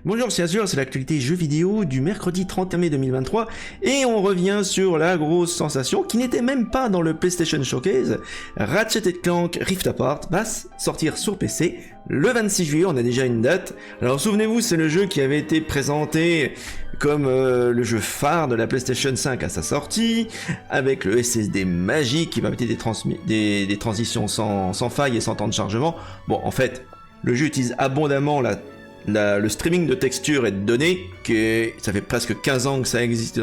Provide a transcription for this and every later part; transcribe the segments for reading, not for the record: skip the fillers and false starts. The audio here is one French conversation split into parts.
Bonjour, c'est Azure, c'est l'actualité jeux vidéo du mercredi 31 mai 2023 et on revient sur la grosse sensation qui n'était même pas dans le PlayStation Showcase. Ratchet & Clank Rift Apart va sortir sur PC le 26 juillet, on a déjà une date. Alors souvenez-vous, c'est le jeu qui avait été présenté comme le jeu phare de la PlayStation 5 à sa sortie, avec le SSD magique qui va mettre des transitions sans faille et sans temps de chargement. Bon, en fait, le jeu utilise abondamment le streaming de textures et de données, que ça fait presque 15 ans que ça existe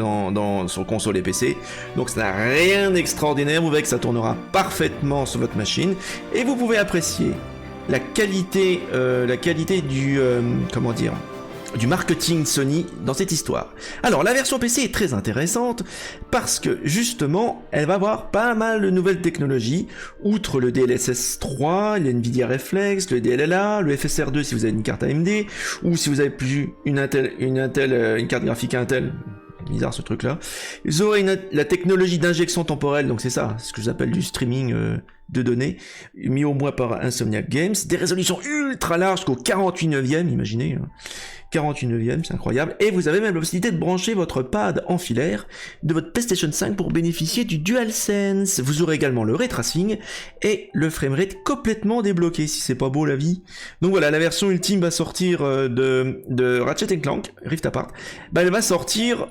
sur console et PC, donc ça n'a rien d'extraordinaire. Vous verrez que ça tournera parfaitement sur votre machine, et vous pouvez apprécier la qualité du marketing Sony dans cette histoire. Alors la version PC est très intéressante parce que justement elle va avoir pas mal de nouvelles technologies, outre le DLSS 3, le Nvidia Reflex, le DLLA, le FSR2 si vous avez une carte AMD, ou si vous avez plus une carte graphique Intel. Bizarre ce truc là. Ils auraient la technologie d'injection temporelle, donc c'est ça, ce que j'appelle du streaming de données, mis au moins par Insomniac Games, des résolutions ultra larges jusqu'au 49e, imaginez, 49e, c'est incroyable, et vous avez même la possibilité de brancher votre pad en filaire de votre PlayStation 5 pour bénéficier du DualSense. Vous aurez également le ray tracing et le framerate complètement débloqué, si c'est pas beau la vie. Donc voilà, la version ultime va sortir de Ratchet & Clank Rift Apart. Elle va sortir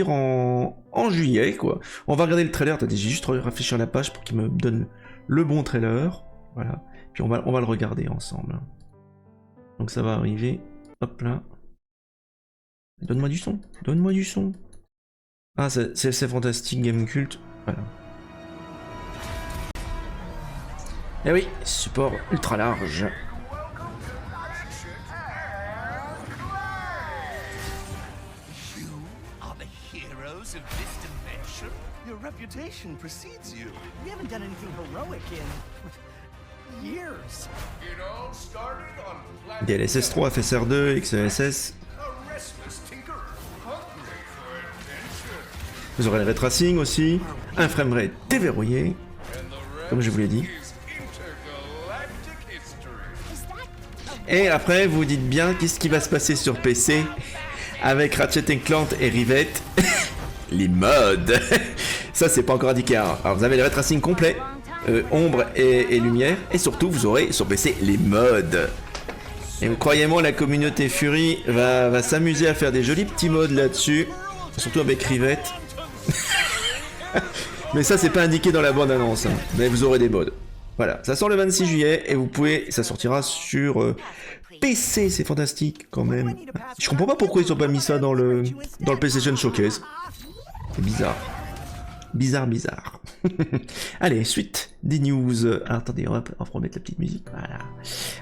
en juillet, quoi. On va regarder le trailer. Attendez, j'ai juste rafraîchir la page pour qu'il me donne le bon trailer. Voilà. Puis on va le regarder ensemble. Donc ça va arriver. Hop là. Donne-moi du son. Donne-moi du son. Ah, c'est fantastique, Game Cult. Voilà. Eh oui, support ultra large. Your reputation precedes you. We haven't done anything heroic in years. It all started on DLSS 3, FSR2, XESS. a restless tinker, hungry for adventure. Vous aurez le ray tracing aussi, un framerate déverrouillé, comme je vous l'ai dit. Intergalactic history. Et après, vous dites bien qu'est-ce qui va se passer sur PC avec Ratchet & Clank et Rivet. Les mods. Ça, c'est pas encore indiqué. Alors, vous avez le ray tracing complet, ombre et lumière, et surtout, vous aurez sur PC les mods. Et croyez-moi, la communauté Fury va s'amuser à faire des jolis petits mods là-dessus, surtout avec Rivet. Mais ça, c'est pas indiqué dans la bande-annonce, hein. Mais vous aurez des mods. Voilà, ça sort le 26 juillet et ça sortira sur PC, c'est fantastique quand même. Je comprends pas pourquoi ils ont pas mis ça dans le PlayStation Showcase. C'est bizarre. Bizarre. Allez, suite des news. Alors, attendez, on va remettre la petite musique. Voilà.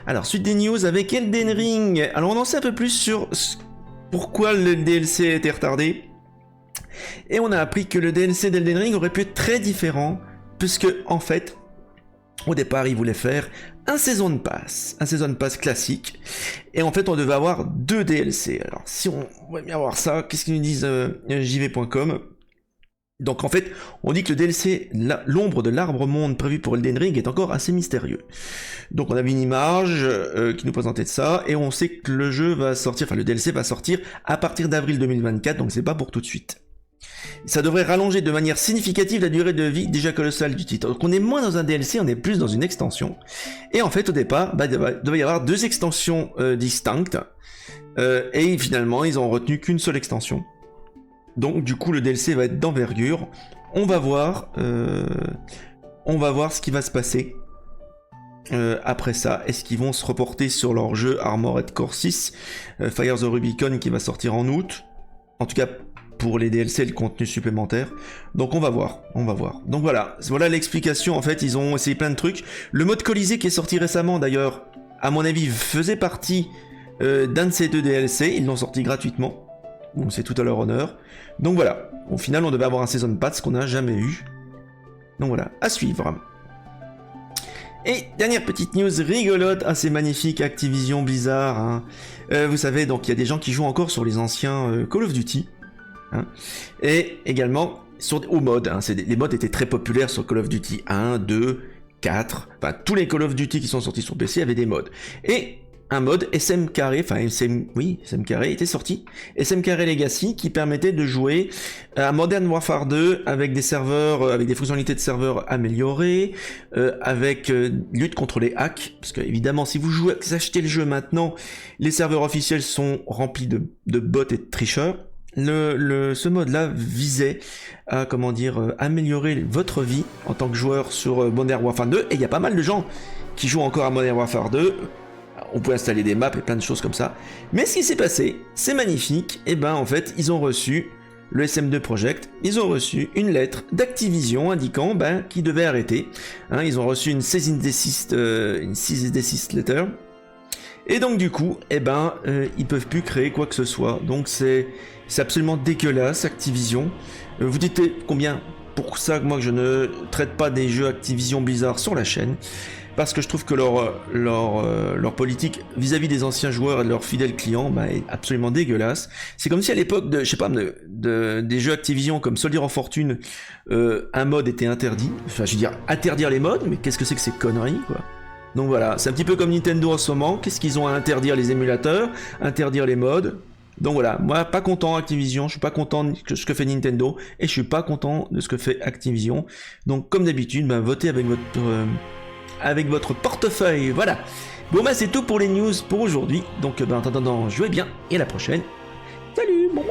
Alors, suite des news avec Elden Ring. Alors, on en sait un peu plus sur pourquoi le DLC a été retardé. Et on a appris que le DLC d'Elden Ring aurait pu être très différent, puisque, en fait, au départ, ils voulaient faire un Season Pass classique, et en fait, on devait avoir 2 DLC. Alors, si on veut bien voir ça, qu'est-ce qu'ils nous disent jv.com? Donc en fait, on dit que le DLC, l'ombre de l'arbre monde prévu pour Elden Ring est encore assez mystérieux. Donc on avait une image qui nous présentait de ça, et on sait que le jeu va sortir, enfin le DLC va sortir à partir d'avril 2024, donc c'est pas pour tout de suite. Ça devrait rallonger de manière significative la durée de vie déjà colossale du titre. Donc on est moins dans un DLC, on est plus dans une extension. Et en fait au départ, il devait y avoir 2 extensions distinctes, et finalement ils ont retenu qu'une seule extension. Donc du coup le DLC va être d'envergure. On va voir ce qui va se passer après ça. Est-ce qu'ils vont se reporter sur leur jeu Armored Core 6, Fire the Rubicon qui va sortir en août, en tout cas pour les DLC et le contenu supplémentaire. Donc on va voir. Donc voilà l'explication. En fait ils ont essayé plein de trucs. Le mode Colisée qui est sorti récemment d'ailleurs, à mon avis faisait partie d'un de ces 2 DLC. Ils l'ont sorti gratuitement. Donc c'est tout à leur honneur. Donc voilà, au final on devait avoir un Season Pass qu'on n'a jamais eu. Donc voilà, à suivre. Et dernière petite news rigolote, assez magnifique, Activision Blizzard. Hein. Vous savez, donc il y a des gens qui jouent encore sur les anciens Call of Duty. Hein. Et également aux mods. Hein. Les mods étaient très populaires sur Call of Duty 1, 2, 4. Enfin tous les Call of Duty qui sont sortis sur PC avaient des mods. Et un mode SM carré, enfin SM carré était sorti, SM carré Legacy, qui permettait de jouer à Modern Warfare 2 avec des serveurs, avec des fonctionnalités de serveurs améliorées, avec lutte contre les hacks, parce que évidemment si vous achetez le jeu maintenant, les serveurs officiels sont remplis de bots et de tricheurs. Ce mode-là visait à, comment dire, améliorer votre vie en tant que joueur sur Modern Warfare 2, et il y a pas mal de gens qui jouent encore à Modern Warfare 2. On peut installer des maps et plein de choses comme ça. Mais ce qui s'est passé, c'est magnifique. Et ben en fait, ils ont reçu le SM2 Project. Ils ont reçu une lettre d'Activision indiquant qu'ils devaient arrêter. Hein, ils ont reçu une cease and desist letter. Et donc du coup, ils peuvent plus créer quoi que ce soit. Donc c'est absolument dégueulasse, Activision. Vous dites combien pour ça que moi je ne traite pas des jeux Activision Blizzard sur la chaîne. Parce que je trouve que leur politique vis-à-vis des anciens joueurs et de leurs fidèles clients est absolument dégueulasse. C'est comme si à l'époque des jeux Activision comme Soldier of Fortune, un mode était interdit. Enfin, je veux dire, interdire les modes, mais qu'est-ce que c'est que ces conneries, quoi. Donc voilà, c'est un petit peu comme Nintendo en ce moment. Qu'est-ce qu'ils ont à interdire les émulateurs, interdire les modes. Donc voilà, moi pas content Activision, je suis pas content de ce que fait Nintendo, et je suis pas content de ce que fait Activision. Donc comme d'habitude, votez avec votre portefeuille, voilà. Bon c'est tout pour les news pour aujourd'hui, donc en attendant, jouez bien, et à la prochaine. Salut, bon.